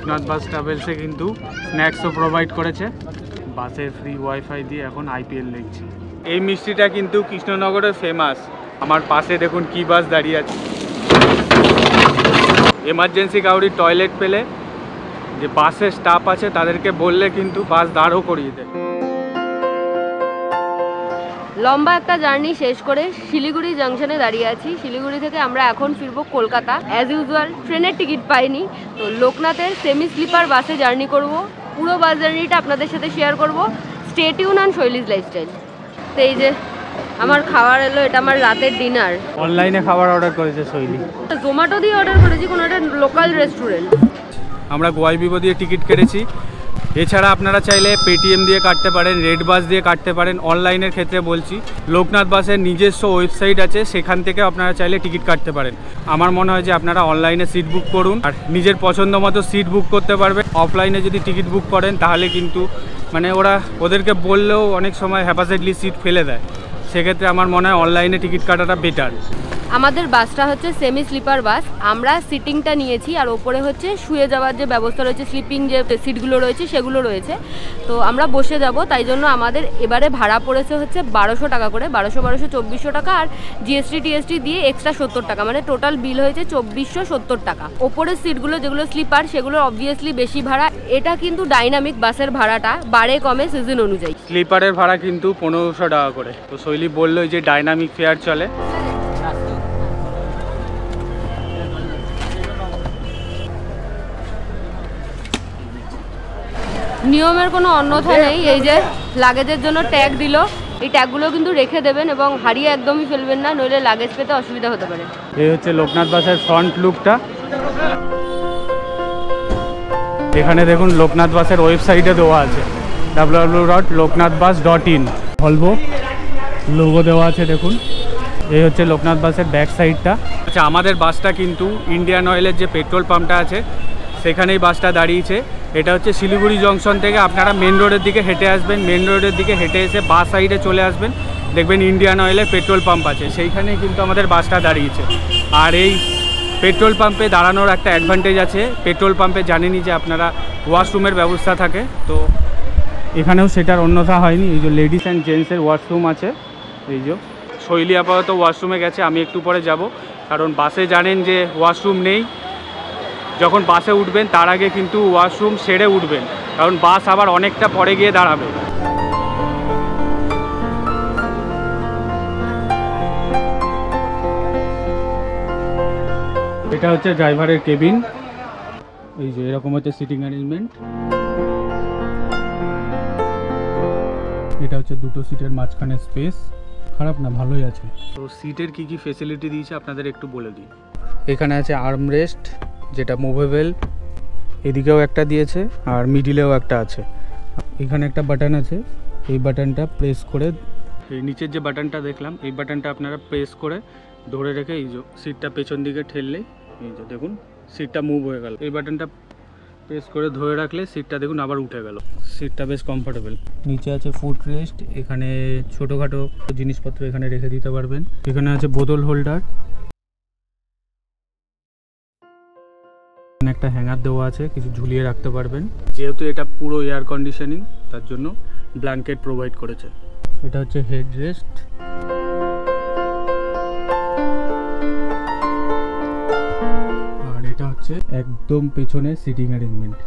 লোকনাথ বাস ট্রাভেলসে কিন্তু স্ন্যাক্সও প্রোভাইড করেছে। বাসের ফ্রি ওয়াইফাই দিয়ে এখন IPL দেখছি। এই মিষ্টিটা কিন্তু কৃষ্ণনগরের ফেমাস। আমার পাশে দেখুন কি বাস দাঁড়িয়ে আছে। এমার্জেন্সি কাউরির টয়লেট পেলে যে বাসের স্টাফ আছে তাদেরকে বললে কিন্তু বাস দাঁড়ও করিয়ে দেয়। লম্বা একটা জার্নি শেষ করে শিলিগুড়ি জাংশনে দাঁড়িয়ে আছি। শিলিগুড়ি থেকে আমরা এখন ফিরবো কলকাতা। অ্যাজ ইউজুয়াল ট্রেনের টিকিট পাইনি, তো লোকনাথের সেমি স্লিপার বাসে জার্নি করব। পুরো বাস জার্নিটা আপনাদের সাথে শেয়ার করব। Stay tune on Shoili's lifestyle. তো এই যে আমার খাবার এলো, এটা আমার রাতের ডিনার। অনলাইনে খাবার অর্ডার করেছে শৈলী, জোম্যাটো দিয়ে অর্ডার করেছি, কোনো একটা লোকাল রেস্টুরেন্ট। আমরা গোয়াই বিবো দিয়ে টিকিট কেটেছি। এছাড়া আপনারা চাইলে পেটিএম দিয়ে কাটতে পারেন, রেড বাস দিয়ে কাটতে পারেন। অনলাইনের ক্ষেত্রে বলছি, লোকনাথ বাসের নিজস্ব ওয়েবসাইট আছে, সেখান থেকে আপনারা চাইলে টিকিট কাটতে পারেন। আমার মনে হয় যে আপনারা অনলাইনে সিট বুক করুন আর নিজের পছন্দ মতো সিট বুক করতে পারবেন। অফলাইনে যদি টিকিট বুক করেন তাহলে কিন্তু মানে ওদেরকে বললেও অনেক সময় হ্যাপাসেটলি সিট ফেলে দেয়। সেক্ষেত্রে আমার মনে হয় অনলাইনে টিকিট কাটাটা বেটার। আমাদের বাসটা হচ্ছে সেমি স্লিপার বাস। আমরা সিটিংটা নিয়েছি আর ওপরে হচ্ছে শুয়ে যাওয়ার যে ব্যবস্থা রয়েছে, স্লিপিং যে সিটগুলো রয়েছে সেগুলো রয়েছে। তো আমরা বসে যাব, তাই জন্য আমাদের এবারে ভাড়া পড়েছে হচ্ছে 1200 টাকা করে। 1200 2400 টাকা, আর GST দিয়ে এক্সট্রা 70 টাকা, মানে টোটাল বিল হয়েছে 2470 টাকা। ওপরের সিটগুলো যেগুলো স্লিপার সেগুলো অবভিয়াসলি বেশি ভাড়া। এটা কিন্তু ডাইনামিক বাসের ভাড়াটা বাড়ে কমে সিজন অনুযায়ী। স্লিপারের ভাড়া কিন্তু 1500 টাকা করে। তো শৈলী বললো যে ডাইনামিক ফেয়ার চলে। নিয়মের কোনো অন্যথা নেই। এই যে লাগেজের জন্য ট্যাগ দিল, এই ট্যাগগুলো কিন্তু রেখে দেবেন এবং হারিয়ে একদমই ফেলবেন না, নইলে লাগেজ পেতে অসুবিধা হতে পারে। এই হচ্ছে লোকনাথ বাসের ফ্রন্ট লুকটা। এখানে দেখুন লোকনাথ বাসের ওয়েবসাইটে দেওয়া আছে www.loknathbus.in। ভলভো লোগো দেওয়া আছে দেখুন। এই হচ্ছে লোকনাথ বাসের ব্যাক সাইডটা। আচ্ছা, আমাদের বাসটা কিন্তু ইন্ডিয়ান অয়েলের যে পেট্রোল পাম্পটা আছে সেখানেই বাসটা দাঁড়িয়েছে। এটা হচ্ছে শিলিগুড়ি জংশন থেকে আপনারা মেন রোডের দিকে হেঁটে আসবেন। মেন রোডের দিকে হেঁটে এসে বাস সাইডে চলে আসবেন, দেখবেন ইন্ডিয়ান অয়েলের পেট্রোল পাম্প আছে, সেইখানেই কিন্তু আমাদের বাসটা দাঁড়িয়েছে। আর এই পেট্রোল পাম্পে দাঁড়ানোর একটা অ্যাডভান্টেজ আছে। পেট্রোল পাম্পে জানেনই যে আপনারা ওয়াশরুমের ব্যবস্থা থাকে, তো এখানেও সেটার অন্যথা হয়নি। এই যে লেডিস অ্যান্ড জেন্টসের ওয়াশরুম আছে। এই যে শৈলী আপাতত ওয়াশরুমে গেছে, আমি একটু পরে যাব, কারণ বাসে জানেন যে ওয়াশরুম নেই। যখন বাসে উঠবেন তার আগে কিন্তু ওয়াশরুম সেরে উঠবেন, কারণ বাস আবার অনেকটা পরে গিয়ে দাঁড়াবে। এটা হচ্ছে ড্রাইভারের কেবিন। এই যে এরকম হচ্ছে সিটিং অ্যারেঞ্জমেন্ট। এটা হচ্ছে দুটো সিটের মাঝখানে স্পেস, খারাপ না, ভালোই আছে। তো সিটের কি কি ফেসিলিটি দিয়েছে আপনাদের একটু বলে দিই। এখানে আছে আর্মরেস্ট, যেটা মুভেবল, এদিকেও একটা দিয়েছে আর মিডিলেও একটা আছে। এখানে একটা বাটন আছে, এই বাটনটা প্রেস করে, এই নিচের যে বাটনটা দেখলাম এই বাটনটা আপনারা প্রেস করে ধরে রেখে এই যে সিটটা পেছন দিকে ঠেললেই এই যে দেখুন সিটটা মুভ হয়ে গেল। এই বাটনটা প্রেস করে ধরে রাখলে সিটটা দেখুন আবার উঠে গেল। সিটটা বেশ কমফোর্টেবল। নিচে আছে ফুট রেস্ট, এখানে ছোটোখাটো জিনিসপত্র এখানে রেখে দিতে পারবেন। এখানে আছে বোতল হোল্ডার, একটা হ্যাঙ্গার দেওয়া আছে, কিছু ঝুলিয়ে রাখতে পারবেন। যেহেতু এটা পুরো এয়ার কন্ডিশনিং, তার জন্য ব্ল্যাঙ্কেট প্রোভাইড করেছে। এটা হচ্ছে হেড রেস্ট। আর এটা হচ্ছে একদম পেছনে সিটিং অ্যারেঞ্জমেন্ট,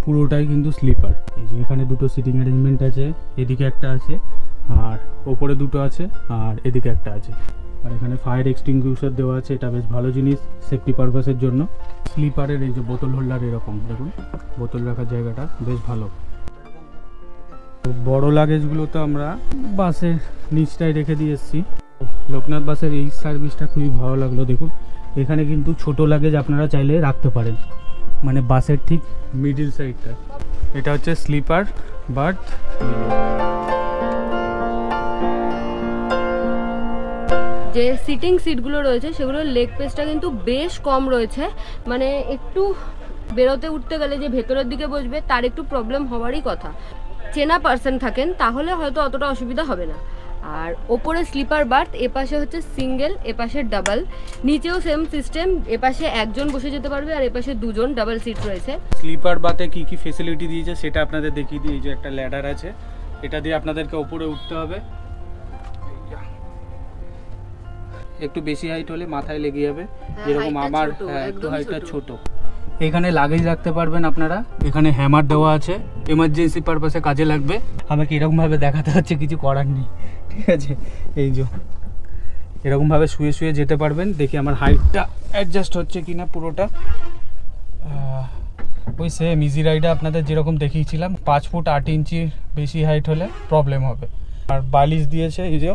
পুরোটাই কিন্তু স্লিপার। এই যে এখানে দুটো সিটিং অ্যারেঞ্জমেন্ট আছে, এদিকে একটা আছে আর ওপরে দুটো আছে আর এদিকে একটা আছে। আর এখানে ফায়ার এক্সটিংগুইশার দেওয়া আছে, এটা বেশ ভালো জিনিস সেফটি পারপাসের জন্য। স্লিপারের এই যে বোতল হোল্ডার, এরকম দেখুন বোতল রাখার জায়গাটা বেশ ভালো। তো বড় লাগেজগুলো তো আমরা বাসের নিচটায় রেখে দিয়ে এসেছি। লোকনাথ বাসের এই সার্ভিসটা খুবই ভালো লাগলো। দেখুন এখানে কিন্তু ছোট লাগেজ আপনারা চাইলে রাখতে পারেন, মানে বাসের ঠিক মিডিল সাইডটা। এটা হচ্ছে স্লিপার বার্থ। যে সিটিং সিটগুলো রয়েছে সেগুলোর লেগ পেসটা কিন্তু বেশ কম রয়েছে, মানে একটু বেরোতে উঠতে গেলে যে ভেতরের দিকে বসবে তার একটু প্রবলেম হওয়ারই কথা। চেনা পার্সন থাকেন তাহলে হয়তো অতটা অসুবিধা হবে না। আর ওপরে স্লিপার বার্থ, এপাশে হচ্ছে সিঙ্গেল, এপাশে ডাবল, নিচেও সেম সিস্টেম, এপাশে একজন বসে যেতে পারবে আর এপাশে দুজন, ডাবল সিট রয়েছে। স্লিপার বাথে কি কি ফেসিলিটি দিয়েছে সেটা আপনাদের দেখিয়ে দিই। এই যে একটা ল্যাডার আছে, এটা দিয়ে আপনাদেরকে উপরে উঠতে হবে। একটু বেশি হাইট হলে মাথায় লেগে যাবে, যেরকম আমার একটু হাইটটা ছোট। এখানে লাগেজ রাখতে পারবেন আপনারা। এখানে হ্যামার দেওয়া আছে, এমার্জেন্সি পারপাসে কাজে লাগবে। আমাকে এরকমভাবে দেখাতে হচ্ছে, কিছু করার নেই, ঠিক আছে। এই যে এরকমভাবে শুয়ে শুয়ে যেতে পারবেন। দেখি আমার হাইটটা অ্যাডজাস্ট হচ্ছে কিনা পুরোটা। ওই সেম ইজি রাইডে আপনাদের যেরকম দেখিয়েছিলাম, 5 ফুট 8 ইঞ্চির বেশি হাইট হলে প্রবলেম হবে। আর বালিশ দিয়েছে, এই যে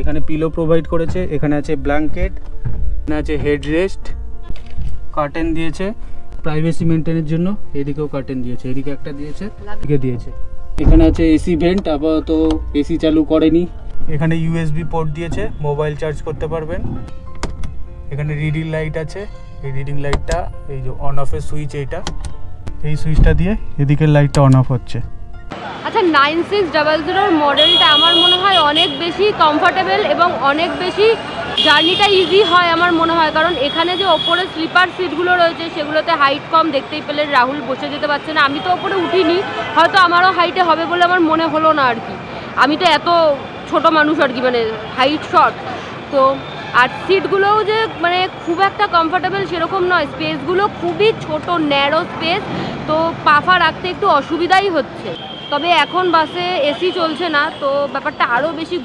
এখানে পিলো প্রোভাইড করেছে, এখানে আছে ব্ল্যাঙ্কেট, এখানে আছে হেডরেস্ট, কার্টেন দিয়েছে প্রাইভেসি মেনটেনের জন্য। এদিকেও কার্টেন দিয়েছে, এদিকে একটা দিয়েছে, এদিকে দিয়েছে। এখানে আছে এসি ভেন্ট, আপাতত এসি চালু করেনি। এখানে ইউএসবি পোর্ট দিয়েছে, মোবাইল চার্জ করতে পারবেন। এখানে রিডিং লাইট আছে, এই রিডিং লাইটটা এই যে অন অফের সুইচ, এইটা এই সুইচটা দিয়ে এদিকের লাইটটা অন অফ হচ্ছে। আচ্ছা, 9600 মডেলটা আমার মনে হয় অনেক বেশি কমফোর্টেবল এবং অনেক বেশি জার্নিটা ইজি হয় আমার মনে হয়। কারণ এখানে যে ওপরে স্লিপার সিটগুলো রয়েছে সেগুলোতে হাইট কম, দেখতেই পেলে রাহুল বসে যেতে পারছে না। আমি তো ওপরে উঠিনি, হয়তো আমারও হাইটে হবে বলে আমার মনে হলো না আর কি। আমি তো এত ছোট মানুষ আর কি, মানে হাইট শর্ট তো। আর সিটগুলোও যে মানে খুব একটা কমফোর্টেবল সেরকম নয়, স্পেসগুলো খুবই ছোট, ন্যারো স্পেস, তো পাফা রাখতে একটু অসুবিধাই হচ্ছে। তবে এখন বাসে এসি চলছে না, তো ব্যাপারটা আরও বেশি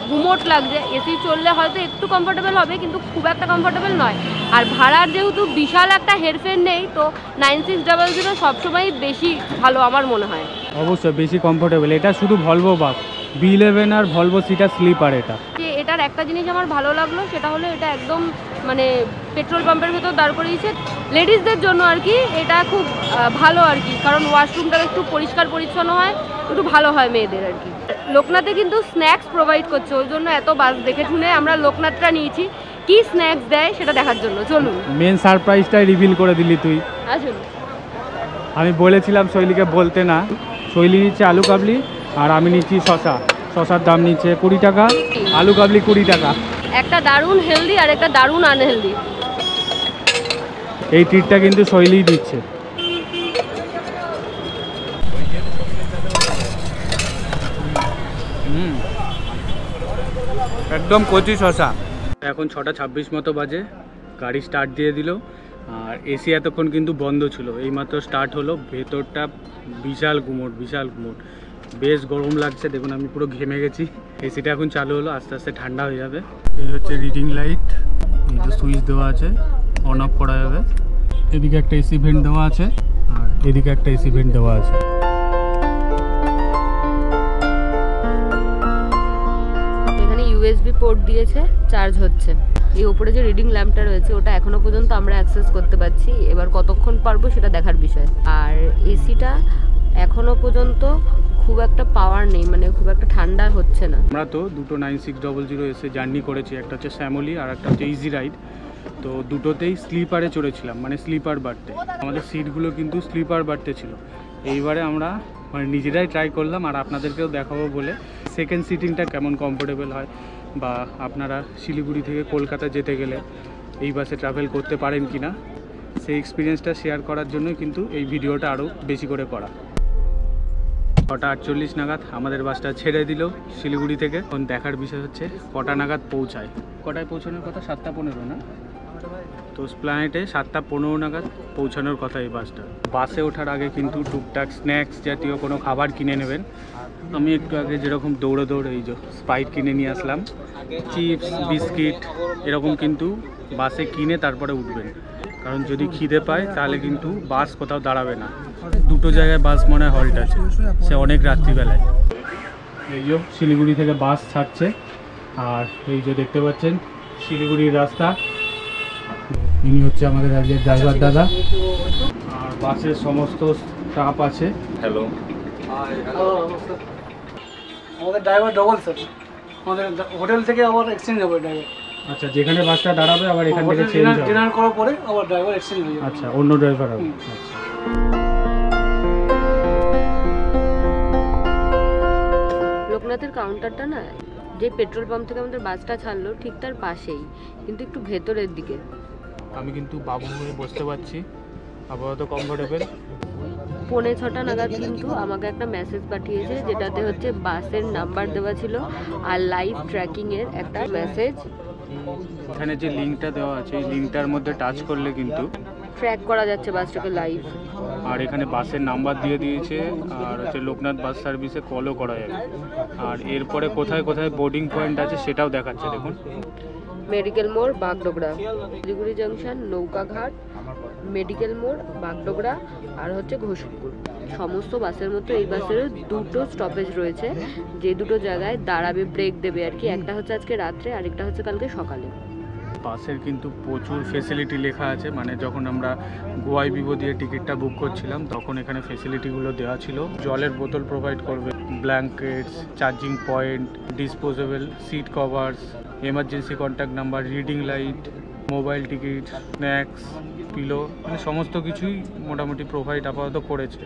ঘুমোট লাগছে। এসি চললে হয়তো একটু কমফোর্টেবল হবে, কিন্তু খুব একটা কমফোর্টেবল নয়। আর ভাড়ার যেহেতু বিশাল একটা হেরফের নেই, তো 9600 সবসময় বেশি ভালো আমার মনে হয়। অবশ্যই বেশি কমফোর্টেবল। এটা শুধু ভলভো বাস, B11 আর ভলভো সিটার স্লিপার। এটার একটা জিনিস আমার ভালো লাগলো, সেটা হলো এটা একদম মানে পেট্রোল পাম্পের ভেতর দাঁড় করিয়েছে লেডিসদের জন্য আর কি। এটা খুব ভালো আর কি, কারণ ওয়াশরুমটা একটু পরিষ্কার পরিচ্ছন্ন হয়, একটু ভালো হয় মেয়েদের আর কি। লোকনাথে কিন্তু স্ন্যাক্স প্রোভাইড করছে, ওই জন্য এত বাস দেখে শুনে আমরা লোকনাথটা নিয়েছি। কি স্ন্যাক্স দেয় সেটা দেখার জন্য চলুন। মেন সারপ্রাইজটাই রিভিল করে দিলি তুই। আসুন। আমি বলেছিলাম শৈলীকে বলতে না। শৈলী নিচ্ছে আলু কাবলি আর আমি নিচ্ছি শশা। শশার দাম নিচ্ছে 20 টাকা, আলু কাবলি 20 টাকা। একটা দারুণ হেলদি আর একটা দারুণ আনহেলদি। এই ট্রিটটা কিন্তু শৈলী দিচ্ছে। একদম কচি শশা। এখন 6:26 মতো বাজে, গাড়ি স্টার্ট দিয়ে দিল। আর এসি এতক্ষণ কিন্তু বন্ধ ছিল, এইমাত্র স্টার্ট হলো। ভেতরটা বিশাল গুমোট, বিশাল গুমোট, বেশ গরম লাগছে। দেখুন আমি পুরো ঘেমে গেছি। এসিটা এখন চালু হলো, আস্তে আস্তে ঠান্ডা হয়ে যাবে। এই হচ্ছে রিডিং লাইট, এই যে সুইচ দেওয়া আছে, অন অফ করা যাবে। এদিকে একটা এসি ভেন্ট দেওয়া আছে আর এদিকে একটা এসি ভেন্ট দেওয়া আছে। এখানে ইউএসবি পোর্ট দিয়েছে, চার্জ হচ্ছে। এই উপরে যে রিডিং ল্যাম্পটা রয়েছে ওটা এখনো পর্যন্ত আমরা অ্যাক্সেস করতে পারছি, এবার কতক্ষণ পারবো সেটা দেখার বিষয়। আর এসিটা এখনো পর্যন্ত খুব একটা পাওয়ার নেই, মানে খুব একটা ঠান্ডা হচ্ছে না। আমরা তো দুটো 9600 এসে জার্নি করেছি, একটা হচ্ছে শ্যামলি আর একটা হচ্ছে ইজি রাইড। তো দুটোতেই স্লিপারে চড়েছিলাম, মানে স্লিপার বার্থে। আমাদের সিটগুলো কিন্তু স্লিপার বার্থে ছিল। এইবারে আমরা মানে নিজেরাই ট্রাই করলাম আর আপনাদেরকেও দেখাবো বলে সেকেন্ড সিটিংটা কেমন কমফোর্টেবল হয়, বা আপনারা শিলিগুড়ি থেকে কলকাতা যেতে গেলে এই বাসে ট্রাভেল করতে পারেন কি না, সেই এক্সপিরিয়েন্সটা শেয়ার করার জন্যই কিন্তু এই ভিডিওটা আরও বেশি করে করা। 6:48 নাগাদ আমাদের বাসটা ছেড়ে দিল শিলিগুড়ি থেকে। এখন দেখার বিষয় হচ্ছে কটা নাগাদ পৌঁছায়। কটায় পৌঁছানোর কথা? 7:15 না? তো স্প্ল্যানেটে 7:15 নাগাদ পৌঁছানোর কথা এই বাসটা। বাসে ওঠার আগে কিন্তু টুকটাক স্ন্যাক্স জাতীয় কোনো খাবার কিনে নেবেন। আমি একটু আগে যেরকম দৌড়ে দৌড়ে এই যে স্প্রাইট কিনে নিয়ে আসলাম, চিপস বিস্কিট এরকম কিন্তু বাসে কিনে তারপরে উঠবেন। কারণ যদি খিদে পায় তাহলে কিন্তু বাস কোথাও দাঁড়াবে না। দুটো জায়গায় বাস মনে হয় হল্ট আছে, সে অনেক রাত্রিবেলায়। এই যে শিলিগুড়ি থেকে বাস ছাড়ছে আর এই যে দেখতে পাচ্ছেন শিলিগুড়ির রাস্তা। ইনি হচ্ছে আমাদের আজকের ড্রাইভার দাদা আর বাসের সমস্ত স্টাফ আছে। হ্যালো, আমাদের ড্রাইভার ডবল স্যার, আমাদের হোটেল থেকে আবার এক্সচেঞ্জ হবে ড্রাইভার। আচ্ছা, যেখানে বাসটা দাঁড়াবে আবার এখান থেকে চেঞ্জ হবে। ডিনার করার পরে আবার ড্রাইভার এক্সচেঞ্জ হয়ে যাবে। আচ্ছা, অন্য ড্রাইভার হবে। আচ্ছা, লোকনাথের কাউন্টারটা না যে পেট্রোল পাম্প থেকে আমাদের বাসটা ছাড়লো ঠিক তার পাশেই, কিন্তু একটু ভেতরের দিকে। আমি কিন্তু বাবু হয়ে বসতে পারছি, আপাতত কমফোর্টেবল। 6:45 নাগাদ কিন্তু আমাকে একটা মেসেজ পাঠিয়েছে, যেটাতে হচ্ছে বাসের নাম্বার দেওয়া ছিল আর লাইভ ট্র্যাকিংয়ের একটা মেসেজ। এখানে যে লিঙ্কটা দেওয়া আছে এই লিঙ্কটার মধ্যে টাচ করলে কিন্তু ট্র্যাক করা যাচ্ছে বাসটাকে লাইভ। আর এখানে বাসের নাম্বার দিয়ে দিয়েছে, আর হচ্ছে লোকনাথ বাস সার্ভিসে কলও করা যাবে। আর এরপরে কোথায় কোথায় বোর্ডিং পয়েন্ট আছে সেটাও দেখাচ্ছে দেখুন। মেডিকেল মোড়, বাগডোগরা, শিলিগুড়ি জাংশন, নৌকাঘাট, মেডিকেল মোড়, বাগডোগরা আর হচ্ছে ঘোষপুর। সমস্ত বাসের মতো এই বাসেরও দুটো স্টপেজ রয়েছে, যে দুটো জায়গায় দাঁড়াবে, ব্রেক দেবে আর কি। একটা হচ্ছে আজকে রাত্রে, আরেকটা হচ্ছে কালকে সকালে। বাসের কিন্তু প্রচুর ফেসিলিটি লেখা আছে, মানে যখন আমরা গোয়াই বিভো দিয়ে টিকিটটা বুক করছিলাম তখন এখানে ফেসিলিটিগুলো দেওয়া ছিল। জলের বোতল প্রোভাইড করবে, blankets, charging point, disposable seat covers, emergency contact number, reading light, mobile ticket, snacks, pillow, মানে সমস্ত কিছুই মোটামুটি প্রোভাইড আপাতত করেছে।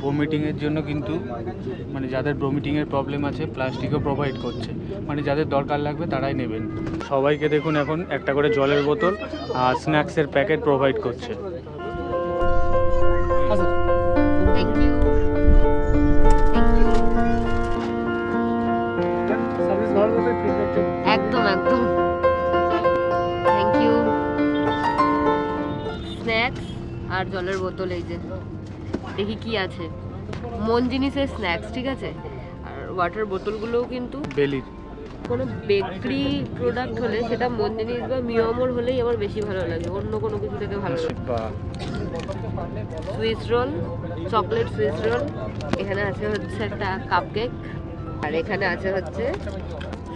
ভমিটিংয়ের জন্য কিন্তু মানে যাদের ভমিটিংয়ের প্রবলেম আছে প্লাস্টিকও প্রোভাইড করছে, মানে যাদের দরকার লাগবে তারাই নেবেন। সবাইকে দেখুন এখন একটা করে জলের বোতল আর স্ন্যাক্সের প্যাকেট প্রোভাইড করছে। Thank you, thank you. Service ভালো হলে ফিডব্যাক দেব। একদম একদম, থ্যাংক ইউ। স্ন্যাক্স আর জলের বোতল, এই যে দেখি কি আছে, মন জিনিসের স্ন্যাক্স, ঠিক আছে। আর ওয়াটার বোতলগুলোও কিন্তু বেলির কোনো বেকারি প্রোডাক্ট হলে সেটা মন জিনিস বা মিয়মর হলেই আমার বেশি ভালো লাগে, অন্য কোনো কিছু থেকে ভালো লাগে। বা Swiss roll, chocolate Swiss roll, এখানে আছে হচ্ছে একটা কাপকেক, আর এখানে আছে হচ্ছে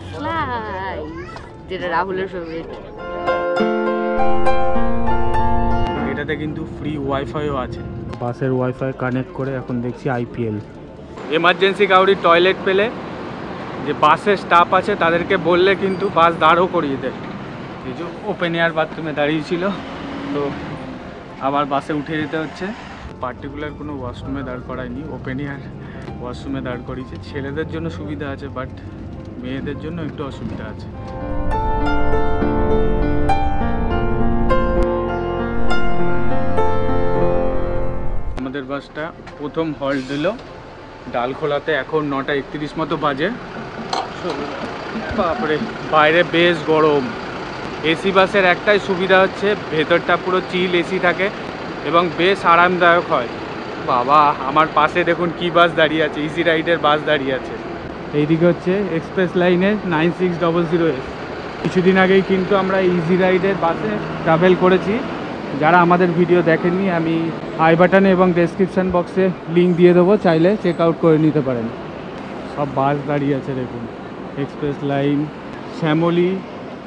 স্লাইস, যেটা রাহুলের ফেভারিট। এটাতে কিন্তু ফ্রি ওয়াইফাইও আছে, বাসের ওয়াইফাই কানেক্ট করে এখন দেখছি আইপিএল। এমার্জেন্সি কাউরি টয়লেট পেলে যে বাসের স্টাফ আছে তাদেরকে বললে কিন্তু বাস দাঁড়ও করিয়ে দেয়। এই যে ওপেন এয়ার বাথরুমে দাঁড়িয়েছিল, তো আবার বাসে উঠে যেতে হচ্ছে। পার্টিকুলার কোনো ওয়াশরুমে দাঁড় করায়নি, ওপেন এয়ার ওয়াশরুমে দাঁড় করিয়েছে। ছেলেদের জন্য সুবিধা আছে, বাট মেয়েদের জন্য একটু অসুবিধা আছে। আমাদের বাসটা প্রথম হল্ট দিল ডালখোলাতে, এখন 9:31 মতো বাজে। বাপরে, বাইরে বেশ গরম। এসি বাসের একটাই সুবিধা হচ্ছে ভেতরটা পুরো চিল এসি থাকে এবং বেশ আরামদায়ক হয়। বাবা, আমার পাশে দেখুন কি বাস দাঁড়িয়ে আছে, ইজি রাইডের বাস দাঁড়িয়ে আছে। এইদিকে হচ্ছে এক্সপ্রেস লাইনের 9600S। কিছুদিন আগেই কিন্তু আমরা ইজি রাইডের বাসে ট্রাভেল করেছি। যারা আমাদের ভিডিও দেখেননি আমি আই বাটনে এবং ডেসক্রিপশান বক্সে লিঙ্ক দিয়ে দেবো, চাইলে চেক আউট করে নিতে পারেন। সব বাস দাঁড়িয়ে আছে দেখুন, এক্সপ্রেস লাইন, শ্যামলী।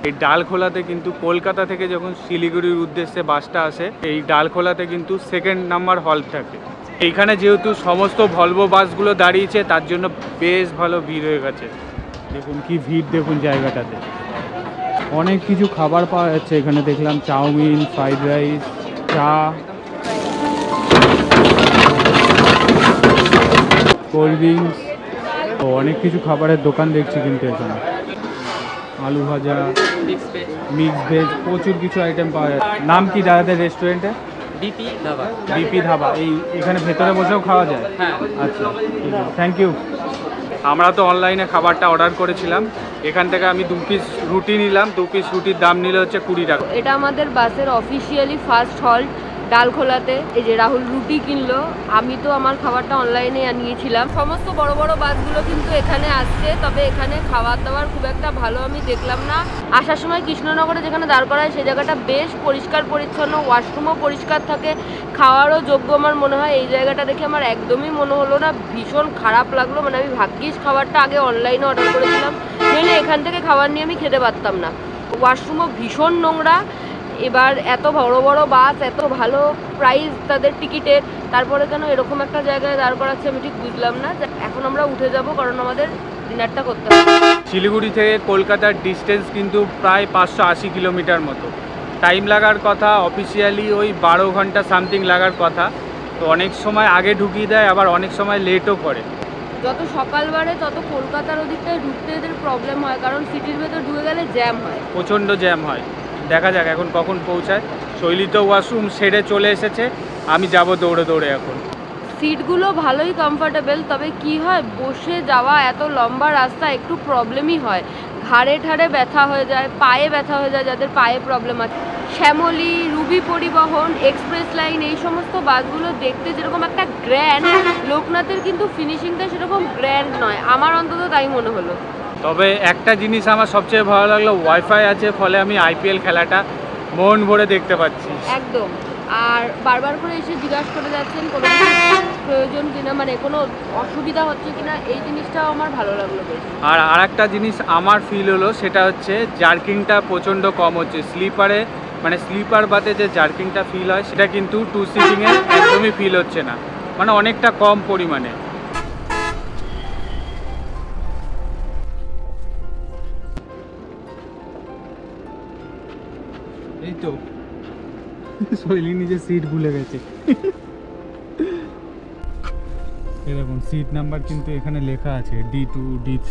এই ডালখোলাতে কিন্তু কলকাতা থেকে যখন শিলিগুড়ির উদ্দেশ্যে বাসটা আসে, এই ডালখোলাতে কিন্তু 2nd নাম্বার হল্ট থাকে। এইখানে যেহেতু সমস্ত ভলভো বাসগুলো দাঁড়িয়েছে তার জন্য বেশ ভালো ভিড় হয়ে গেছে। দেখুন কি ভিড়, দেখুন জায়গাটাতে অনেক কিছু খাবার পাওয়া যাচ্ছে। এখানে দেখলাম চাউমিন, ফ্রাইড রাইস, চা, কোল্ড ড্রিঙ্কস, তো অনেক কিছু খাবারের দোকান দেখছি কিন্তু এখানে। আলু ভাজা, মিক্স ভেজ, প্রচুর কিছু আইটেম পাওয়া যায়। নাম কি দাদাদের রেস্টুরেন্টে? বিপি ধাবা। বিপি ধাবা। এখানে ভেতরে বসেও খাওয়া যায়? হ্যাঁ। আচ্ছা, ঠিক আছে, থ্যাংক ইউ। আমরা তো অনলাইনে খাবারটা অর্ডার করেছিলাম। এখান থেকে আমি 2 পিস রুটি নিলাম। 2 পিস রুটির দাম নিল হচ্ছে 20 টাকা। এটা আমাদের বাসের অফিসিয়ালি ফার্স্ট হল্ট ডালখোলাতে। এই যে রাহুল রুটি কিনলো, আমি তো আমার খাবারটা অনলাইনে নিয়েছিলাম। সমস্ত বড় বড় বাসগুলো কিন্তু এখানে আসছে, তবে এখানে খাবার দাবার খুব একটা ভালো আমি দেখলাম না। আসার সময় কৃষ্ণনগরে যেখানে দাঁড় করায় সেই জায়গাটা বেশ পরিষ্কার পরিচ্ছন্ন, ওয়াশরুমও পরিষ্কার থাকে, খাওয়ারও যোগ্য আমার মনে হয়। এই জায়গাটা দেখে আমার একদমই মনে হলো না, ভীষণ খারাপ লাগলো। মানে আমি ভাগ্যিস খাবারটা আগে অনলাইনে অর্ডার করেছিলাম, নইলে এখান থেকে খাবার নিয়ে আমি খেতে পারতাম না। ওয়াশরুমও ভীষণ নোংরা। এবার এত বড় বড় বাস, এত ভালো প্রাইস তাদের টিকিটের, তারপরে কেন এরকম একটা জায়গায় দাঁড় করাচ্ছে আমি ঠিক বুঝলাম না। এখন আমরা উঠে যাব, কারণ আমাদের ডিনারটা করতে হবে। শিলিগুড়ি থেকে কলকাতার ডিস্টেন্স কিন্তু প্রায় 580 কিলোমিটার মতো। টাইম লাগার কথা অফিসিয়ালি ওই 12 ঘন্টা সামথিং লাগার কথা। তো অনেক সময় আগে ঢুকিয়ে দেয়, আবার অনেক সময় লেটও করে। যত সকাল বাড়ে তত কলকাতার ওদিকটায় ঢুকতে এদের প্রবলেম হয়, কারণ সিটির ভেতর ঢুকে গেলে জ্যাম হয়, প্রচণ্ড জ্যাম হয়। দেখা যাক এখন কখন পৌঁছায়। শৈলী তো ওয়াশরুম সেরে চলে এসেছে, আমি যাব দৌড়ে দৌড়ে এখন। সিটগুলো ভালোই কমফোর্টেবল, তবে কি হয় বসে যাওয়া এত লম্বা রাস্তা একটু প্রবলেমই হয়, ঘাড়ে ঠাড়ে ব্যথা হয়ে যায়, পায়ে ব্যথা হয়ে যায় যাদের পায়ে প্রবলেম আছে। শ্যামলী, রুবি পরিবহন, এক্সপ্রেস লাইন এই সমস্ত বাসগুলো দেখতে যেরকম একটা গ্র্যান্ড, লোকনাথের কিন্তু ফিনিশিংটা সেরকম গ্র্যান্ড নয়, আমার অন্তত তাই মনে হলো। তবে একটা জিনিস আমার সবচেয়ে ভালো লাগলো, ওয়াইফাই আছে, ফলে আমি আইপিএল খেলাটা মন ভরে দেখতে পাচ্ছি একদম। আর বারবার করে এসে জিজ্ঞাসা করে যাচ্ছেন কোনো প্রয়োজন কিনা, মানে কোনো অসুবিধা হচ্ছে কিনা, এই জিনিসটাও আমার ভালো লাগলো বেশ। আর আরেকটা জিনিস আমার ফিল হলো, সেটা হচ্ছে জার্কিংটা প্রচণ্ড কম হচ্ছে স্লিপারে, মানে স্লিপার বাতে যে জার্কিংটা ফিল হয় সেটা কিন্তু টু সিটিংয়ে একদমই ফিল হচ্ছে না, মানে অনেকটা কম পরিমাণে। এই তো শৈলী নিজের সিট ভুলে গেছে। এরকম সিট নাম্বার কিন্তু এখানে লেখা আছে D2, D3।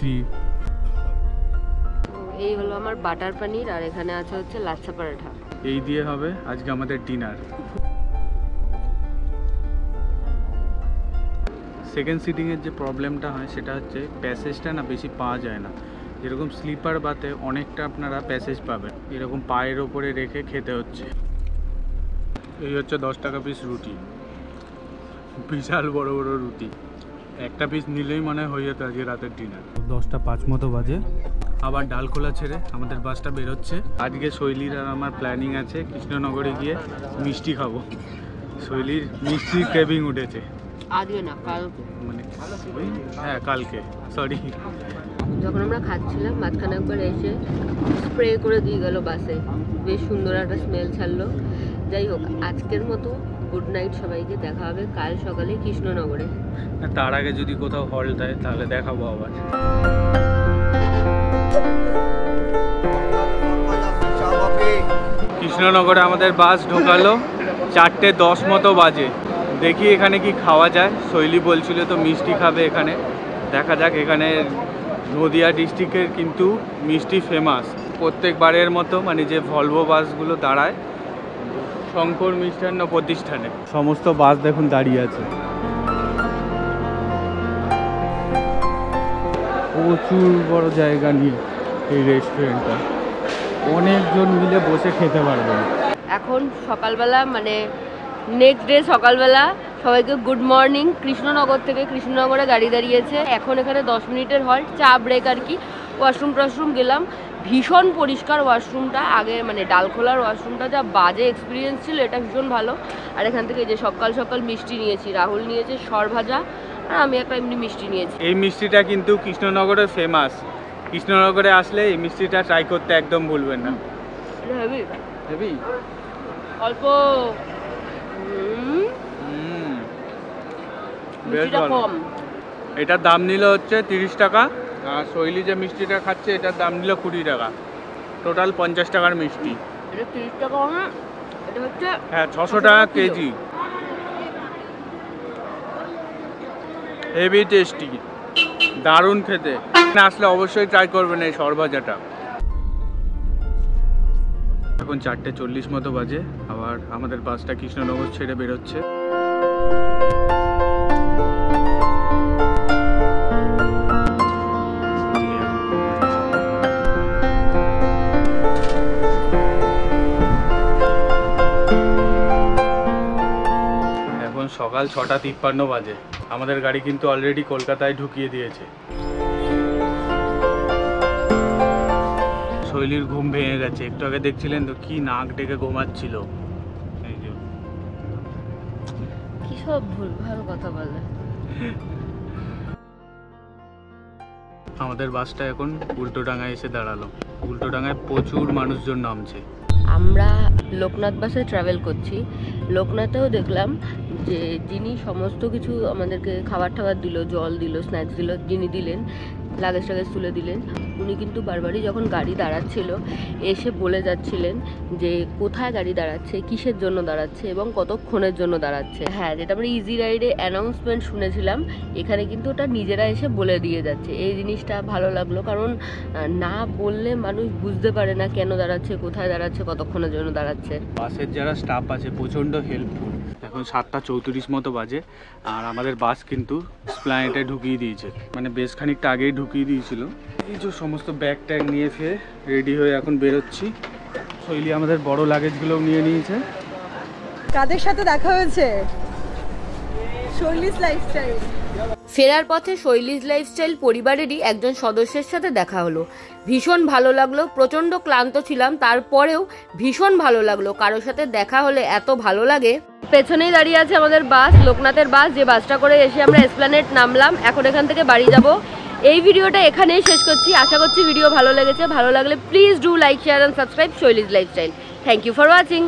এই হলো আমার বাটার পনির, আর এখানে আছে হচ্ছে লাচ্ছা পরাঠা। এই দিয়ে হবে আজকে আমাদের ডিনার। সেকেন্ড সিটিংয়ের যে প্রবলেমটা হয় সেটা হচ্ছে প্যাসেজটা না বেশি পাওয়া যায় না, যেরকম স্লিপার বাতে অনেকটা আপনারা প্যাসেজ পাবেন, এরকম পায়ের ওপরে রেখে খেতে হচ্ছে। এই হচ্ছে 10 টাকা পিস রুটি, বিশাল বড় বড় রুটি, একটা পিস নিলেই মনে হয়ে যেত আজকে রাতের ডিনার। 10টা 5 মতো বাজে, আবার ডালখোলা ছেড়ে আমাদের বাসটা বেরোচ্ছে। আজকে শৈলীর আর আমার প্ল্যানিং আছে কৃষ্ণনগরে গিয়ে মিষ্টি খাবো। শৈলীর মিষ্টির ক্রেভিং উঠেছে। আজকে না, কালকে, মানে হ্যাঁ কালকে, সরি। যখন আমরা খাচ্ছিলাম মাঝখানে একবার এসে স্প্রে করে দিয়ে গেল বাসে, বেশ সুন্দর একটা স্মেল ছাড়লো। যাই হোক, আজকের মতো গুড নাইট সবাইকে, দেখা হবে কাল সকালে কৃষ্ণনগরে। তার আগে যদি কোথাও হল্ট দেয় তাহলে দেখাবো আবার। কৃষ্ণনগরে আমাদের বাস ঢোকালো 4:10 মতো বাজে। দেখি এখানে কি খাওয়া যায়। শৈলী বলছিল তো মিষ্টি খাবে এখানে, দেখা যাক। এখানে নদিয়া ডিস্ট্রিক্টের কিন্তু মিষ্টি ফেমাস, প্রত্যেকবারের মতো, মানে যে ভলভো বাসগুলো দাঁড়ায় শঙ্কর মিষ্টান্ন প্রতিষ্ঠানে, সমস্ত বাস দেখুন দাঁড়িয়ে আছে। প্রচুর বড় জায়গা নিয়ে এই রেস্টুরেন্টটা, অনেকজন মিলে বসে খেতে পারবেন। এখন সকালবেলা, মানে নেক্সট ডে সকালবেলা সবাইকে গুড মর্নিং। কৃষ্ণনগর থেকে, কৃষ্ণনগরে গাড়ি দাঁড়িয়েছে, এখন এখানে 10 মিনিটের হল্ট, চা ব্রেক আর কি। ওয়াশরুম টশরুম গেলাম, ভীষণ পরিষ্কার ওয়াশরুমটা। আগে মানে ডালখোলার ওয়াশরুমটা যা বাজে এক্সপিরিয়েন্স ছিল, এটা ভীষণ ভালো। আর এখান থেকে যে সকাল সকাল মিষ্টি নিয়েছি, রাহুল নিয়েছে সর ভাজা, আর আমি একটা এমনি মিষ্টি নিয়েছি। এই মিষ্টিটা কিন্তু কৃষ্ণনগরের ফেমাস, কৃষ্ণনগরে আসলে এই মিষ্টিটা ট্রাই করতে একদম ভুলবেন না। হেভি হেভি, অল্প বেশ মিষ্টিটা ভালো। কম। এটার দাম নিল হচ্ছে 30 টাকা, আর শৈলী যে মিষ্টিটা খাচ্ছে এটার দাম নিল 20 টাকা, টোটাল 50 টাকার মিষ্টি। এটা 30 টাকা না, এটা হচ্ছে হ্যাঁ 600 টাকা কেজি। হেভি টেস্টি, দারুণ খেতে। আসলে অবশ্যই ট্রাই করবেন এই সরভাজাটা। এখন 4:40 মতো বাজে, আবার আমাদের বাসটা কৃষ্ণনগর ছেড়ে বেরোচ্ছে। এখন সকাল 6:53 বাজে, আমাদের গাড়ি কিন্তু অলরেডি কলকাতায় ঢুকিয়ে দিয়েছে। শৈলীর ঘুম ভেঙে গেছে, একটু আগে দেখছিলেন তো কি নাক ডেকে ঘুমাচ্ছিল। এই যে কি সব ভুলভাল কথা বলে। আমাদের বাসটা এখন উল্টোডাঙায় এসে দাঁড়ালো। উল্টোডাঙায় প্রচুর মানুষজন নামছে। আমরা লোকনাথ বাসে ট্রাভেল করছি। লোকনাথেও দেখলাম যে যিনি সমস্ত কিছু আমাদেরকে খাবার টাবার দিল, জল দিল, স্ন্যাক্স দিল, যিনি দিলেন লাগেজ টাগেজ তুলে দিলেন। উনি কিন্তু বারবারই যখন গাড়ি দাঁড়াচ্ছিল এসে বলে যাচ্ছিলেন যে কোথায় গাড়ি দাঁড়াচ্ছে, কিসের জন্য দাঁড়াচ্ছে এবং কতক্ষণের জন্য দাঁড়াচ্ছে। হ্যাঁ, যেটা আমরা ইজি রাইডে অ্যানাউন্সমেন্ট শুনেছিলাম, এখানে কিন্তু ওটা নিজেরা এসে বলে দিয়ে যাচ্ছে। এই জিনিসটা ভালো লাগলো, কারণ না বললে মানুষ বুঝতে পারে না কেন দাঁড়াচ্ছে, কোথায় দাঁড়াচ্ছে, কতক্ষণের জন্য দাঁড়াচ্ছে। বাসের যারা স্টাফ আছে প্রচণ্ড হেল্পফুল। এখন 7:34 মতো বাজে আর আমাদের বাস কিন্তু এসপ্ল্যানেডে ঢুকিয়ে দিয়েছে, মানে বেশ খানিকটা আগেই ঢুকিয়ে দিয়েছিল। এই যে সমস্ত ব্যাগ ট্যাগ নিয়ে ফের রেডি হয়ে এখন বেরোচ্ছি। শৈলী আমাদের বড় লাগেজগুলোও নিয়ে নিয়েছে। কাদের সাথে দেখা হয়েছে? শৈলীজ লাইফস্টাইল। ফেরার পথে শৈলীজ লাইফস্টাইল পরিবারেরই একজন সদস্যের সাথে দেখা হলো। ভীষণ ভালো লাগলো, প্রচণ্ড ক্লান্ত ছিলাম, তারপরেও ভীষণ ভালো লাগলো। কারোর সাথে দেখা হলে এত ভালো লাগে। পেছনেই দাঁড়িয়ে আছে আমাদের বাস, লোকনাথের বাস, যে বাসটা করে এসে আমরা এসপ্ল্যানেড নামলাম। এখন এখান থেকে বাড়ি যাব। এই ভিডিওটা এখানেই শেষ করছি। আশা করছি ভিডিও ভালো লেগেছে। ভালো লাগলে please do like, share and subscribe Shoili's lifestyle. Thank you for watching.